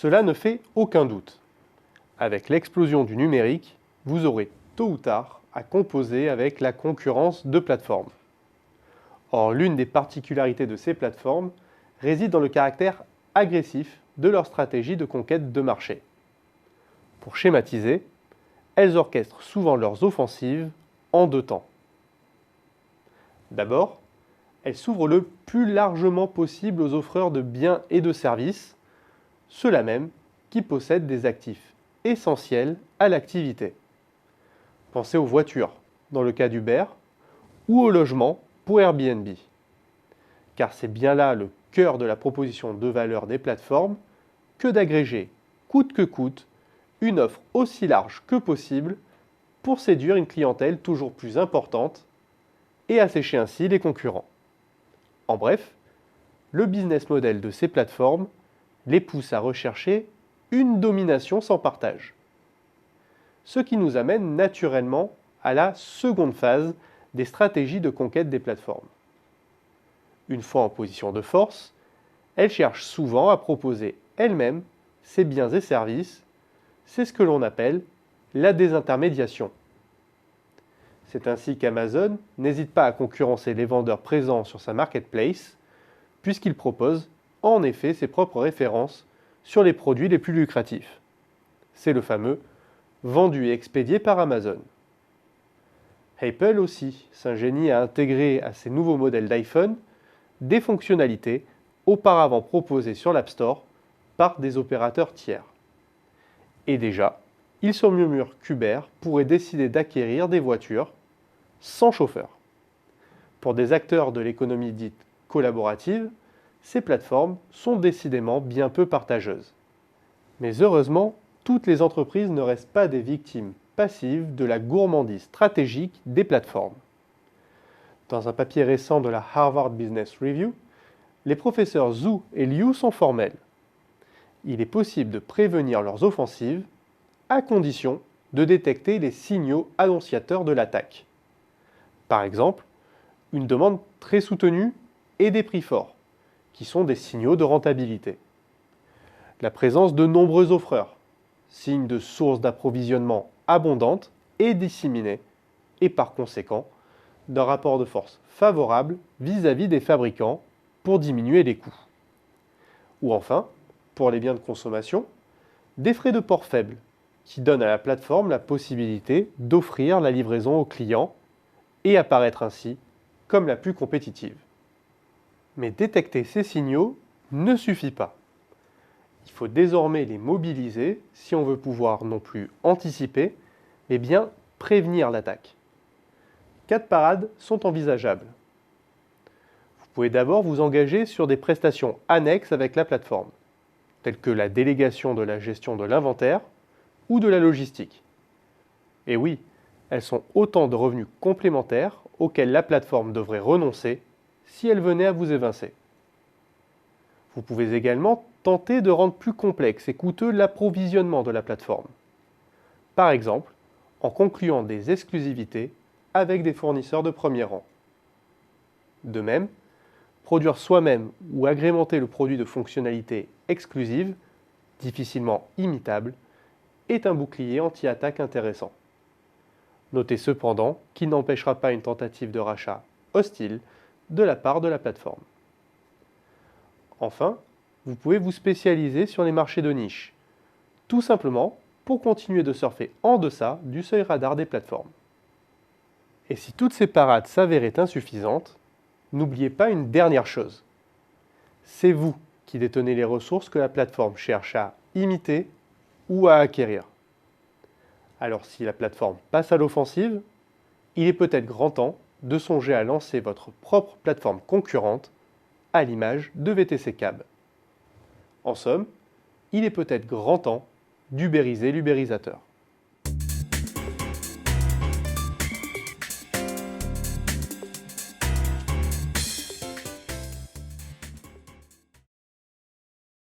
Cela ne fait aucun doute. Avec l'explosion du numérique, vous aurez tôt ou tard à composer avec la concurrence de plateformes. Or, l'une des particularités de ces plateformes réside dans le caractère agressif de leur stratégie de conquête de marché. Pour schématiser, elles orchestrent souvent leurs offensives en deux temps. D'abord, elles s'ouvrent le plus largement possible aux offreurs de biens et de services, ceux-là même qui possèdent des actifs essentiels à l'activité. Pensez aux voitures, dans le cas d'Uber, ou au logement pour Airbnb. Car c'est bien là le cœur de la proposition de valeur des plateformes que d'agréger, coûte que coûte, une offre aussi large que possible pour séduire une clientèle toujours plus importante et assécher ainsi les concurrents. En bref, le business model de ces plateformes les pousse à rechercher une domination sans partage. Ce qui nous amène naturellement à la seconde phase des stratégies de conquête des plateformes. Une fois en position de force, elles cherchent souvent à proposer elles-mêmes ses biens et services. C'est ce que l'on appelle la désintermédiation. C'est ainsi qu'Amazon n'hésite pas à concurrencer les vendeurs présents sur sa marketplace, puisqu'il propose en effet ses propres références sur les produits les plus lucratifs. C'est le fameux « vendu et expédié par Amazon ». Apple aussi s'ingénie à intégrer à ses nouveaux modèles d'iPhone des fonctionnalités auparavant proposées sur l'App Store par des opérateurs tiers. Et déjà, il se murmure qu'Uber pourrait décider d'acquérir des voitures sans chauffeur. Pour des acteurs de l'économie dite collaborative, ces plateformes sont décidément bien peu partageuses. Mais heureusement, toutes les entreprises ne restent pas des victimes passives de la gourmandise stratégique des plateformes. Dans un papier récent de la Harvard Business Review, les professeurs Zhu et Liu sont formels. Il est possible de prévenir leurs offensives à condition de détecter les signaux annonciateurs de l'attaque. Par exemple, une demande très soutenue et des prix forts, qui sont des signaux de rentabilité. La présence de nombreux offreurs, signe de sources d'approvisionnement abondantes et disséminées, et par conséquent, d'un rapport de force favorable vis-à-vis des fabricants pour diminuer les coûts. Ou enfin, pour les biens de consommation, des frais de port faibles, qui donnent à la plateforme la possibilité d'offrir la livraison aux clients et apparaître ainsi comme la plus compétitive. Mais détecter ces signaux ne suffit pas. Il faut désormais les mobiliser si on veut pouvoir non plus anticiper, mais bien prévenir l'attaque. 4 parades sont envisageables. Vous pouvez d'abord vous engager sur des prestations annexes avec la plateforme, telles que la délégation de la gestion de l'inventaire ou de la logistique. Et oui, elles sont autant de revenus complémentaires auxquels la plateforme devrait renoncer si elle venait à vous évincer. Vous pouvez également tenter de rendre plus complexe et coûteux l'approvisionnement de la plateforme. Par exemple, en concluant des exclusivités avec des fournisseurs de premier rang. De même, produire soi-même ou agrémenter le produit de fonctionnalités exclusives, difficilement imitables, est un bouclier anti-attaque intéressant. Notez cependant qu'il n'empêchera pas une tentative de rachat hostile de la part de la plateforme. Enfin, vous pouvez vous spécialiser sur les marchés de niche, tout simplement pour continuer de surfer en deçà du seuil radar des plateformes. Et si toutes ces parades s'avéraient insuffisantes, n'oubliez pas une dernière chose. C'est vous qui détenez les ressources que la plateforme cherche à imiter ou à acquérir. Alors si la plateforme passe à l'offensive, il est peut-être grand temps de songer à lancer votre propre plateforme concurrente, à l'image de VTC Cab. En somme, il est peut-être grand temps d'ubériser l'ubérisateur.